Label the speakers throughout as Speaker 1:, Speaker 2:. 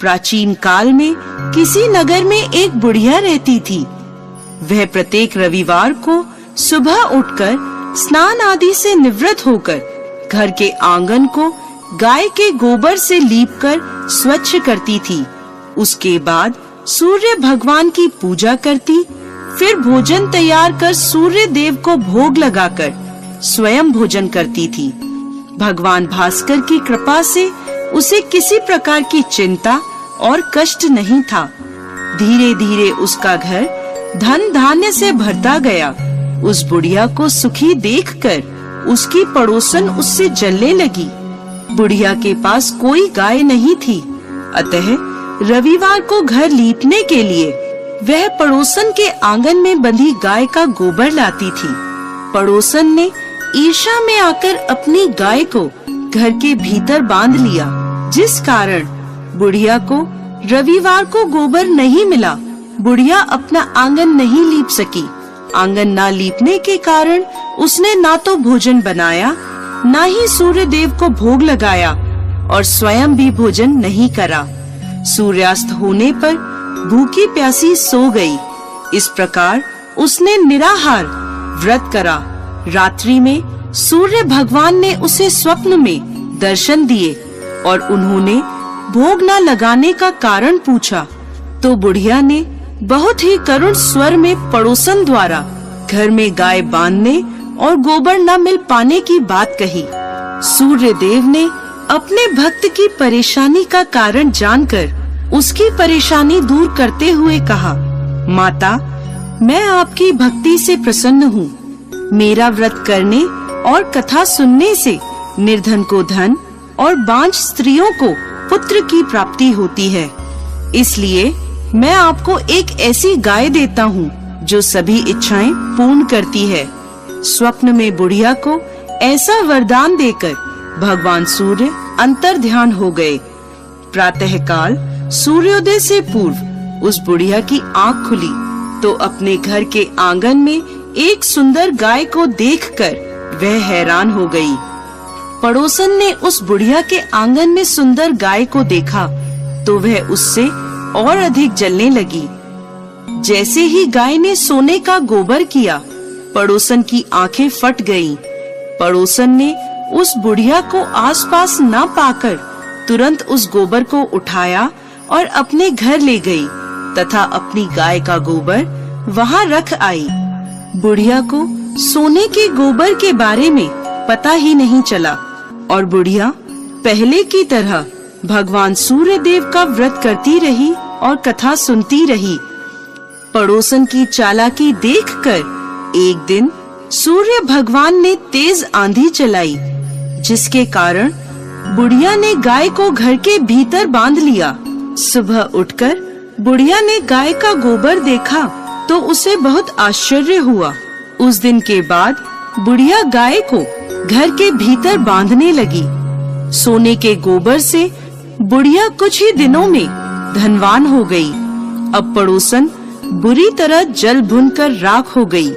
Speaker 1: प्राचीन काल में किसी नगर में एक बुढ़िया रहती थी। वह प्रत्येक रविवार को सुबह उठकर स्नान आदि से निवृत्त होकर घर के आंगन को गाय के गोबर से लीपकर स्वच्छ करती थी। उसके बाद सूर्य भगवान की पूजा करती, फिर भोजन तैयार कर सूर्य देव को भोग लगाकर स्वयं भोजन करती थी। भगवान भास्कर की कृपा से उसे किसी प्रकार की चिंता और कष्ट नहीं था। धीरे धीरे उसका घर धन धान्य से भरता गया। उस बुढ़िया को सुखी देखकर उसकी पड़ोसन उससे जलने लगी। बुढ़िया के पास कोई गाय नहीं थी, अतः रविवार को घर लीपने के लिए वह पड़ोसन के आंगन में बंधी गाय का गोबर लाती थी। पड़ोसन ने ईर्ष्या में आकर अपनी गाय को घर के भीतर बांध लिया, जिस कारण बुढ़िया को रविवार को गोबर नहीं मिला। बुढ़िया अपना आंगन नहीं लीप सकी। आंगन ना लीपने के कारण उसने ना तो भोजन बनाया, ना ही सूर्य देव को भोग लगाया और स्वयं भी भोजन नहीं करा। सूर्यास्त होने पर भूखी प्यासी सो गई। इस प्रकार उसने निराहार व्रत करा। रात्रि में सूर्य भगवान ने उसे स्वप्न में दर्शन दिए और उन्होंने भोग न लगाने का कारण पूछा, तो बुढ़िया ने बहुत ही करुण स्वर में पड़ोसन द्वारा घर में गाय बांधने और गोबर न मिल पाने की बात कही। सूर्य देव ने अपने भक्त की परेशानी का कारण जानकर उसकी परेशानी दूर करते हुए कहा, माता, मैं आपकी भक्ति से प्रसन्न हूँ। मेरा व्रत करने और कथा सुनने से निर्धन को धन और बांझ स्त्रियों को पुत्र की प्राप्ति होती है। इसलिए मैं आपको एक ऐसी गाय देता हूँ जो सभी इच्छाएं पूर्ण करती है। स्वप्न में बुढ़िया को ऐसा वरदान देकर भगवान सूर्य अंतर्ध्यान हो गए। प्रातःकाल सूर्योदय से पूर्व उस बुढ़िया की आँख खुली तो अपने घर के आंगन में एक सुंदर गाय को देखकर वह हैरान हो गई। पड़ोसन ने उस बुढ़िया के आंगन में सुंदर गाय को देखा तो वह उससे और अधिक जलने लगी। जैसे ही गाय ने सोने का गोबर किया, पड़ोसन की आंखें फट गईं। पड़ोसन ने उस बुढ़िया को आसपास न पाकर तुरंत उस गोबर को उठाया और अपने घर ले गई तथा अपनी गाय का गोबर वहां रख आई। बुढ़िया को सोने के गोबर के बारे में पता ही नहीं चला और बुढ़िया पहले की तरह भगवान सूर्य देव का व्रत करती रही और कथा सुनती रही। पड़ोसन की चालाकी देखकर एक दिन सूर्य भगवान ने तेज आंधी चलाई, जिसके कारण बुढ़िया ने गाय को घर के भीतर बांध लिया। सुबह उठकर बुढ़िया ने गाय का गोबर देखा तो उसे बहुत आश्चर्य हुआ। उस दिन के बाद बुढ़िया गाय को घर के भीतर बांधने लगी। सोने के गोबर से बुढ़िया कुछ ही दिनों में धनवान हो गई। अब पड़ोसन बुरी तरह जल भुनकर राख हो गई।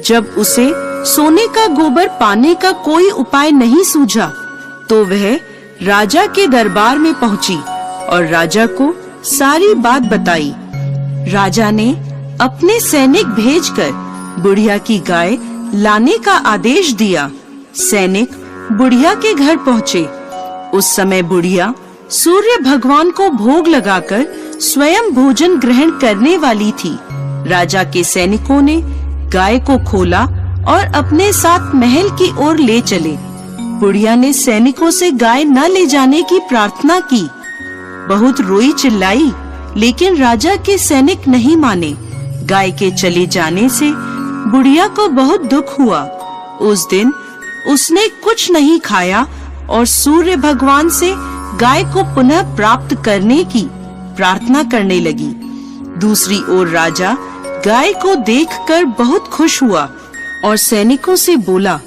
Speaker 1: जब उसे सोने का गोबर पाने का कोई उपाय नहीं सूझा तो वह राजा के दरबार में पहुंची और राजा को सारी बात बताई। राजा ने अपने सैनिक भेजकर बुढ़िया की गाय लाने का आदेश दिया। सैनिक बुढ़िया के घर पहुँचे। उस समय बुढ़िया सूर्य भगवान को भोग लगाकर स्वयं भोजन ग्रहण करने वाली थी। राजा के सैनिकों ने गाय को खोला और अपने साथ महल की ओर ले चले। बुढ़िया ने सैनिकों से गाय न ले जाने की प्रार्थना की। बहुत रोई चिल्लाई, लेकिन राजा के सैनिक नहीं माने। गाय के चले जाने से बुढ़िया को बहुत दुख हुआ। उस दिन उसने कुछ नहीं खाया और सूर्य भगवान से गाय को पुनः प्राप्त करने की प्रार्थना करने लगी। दूसरी ओर राजा गाय को देखकर बहुत खुश हुआ और सैनिकों से बोला,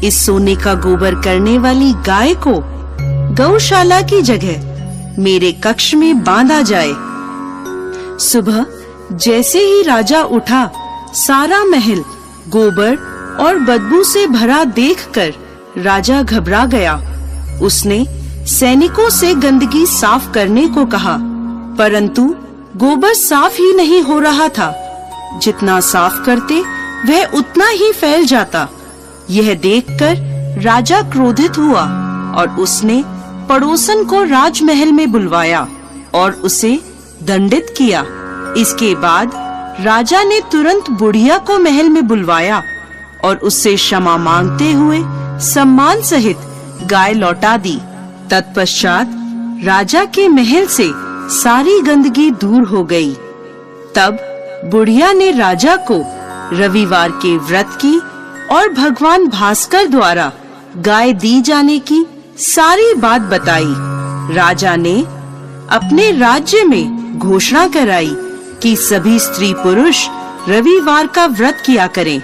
Speaker 1: इस सोने का गोबर करने वाली गाय को गौशाला की जगह मेरे कक्ष में बांधा जाए। सुबह जैसे ही राजा उठा, सारा महल गोबर और बदबू से भरा देखकर राजा घबरा गया। उसने सैनिकों से गंदगी साफ करने को कहा परंतु गोबर साफ ही नहीं हो रहा था। जितना साफ करते वह उतना ही फैल जाता। यह देखकर राजा क्रोधित हुआ और उसने पड़ोसन को राजमहल में बुलवाया और उसे दंडित किया। इसके बाद राजा ने तुरंत बुढ़िया को महल में बुलवाया और उससे क्षमा मांगते हुए सम्मान सहित गाय लौटा दी। तत्पश्चात राजा के महल से सारी गंदगी दूर हो गई। तब बुढ़िया ने राजा को रविवार के व्रत की और भगवान भास्कर द्वारा गाय दी जाने की सारी बात बताई। राजा ने अपने राज्य में घोषणा कराई कि सभी स्त्री पुरुष रविवार का व्रत किया करें।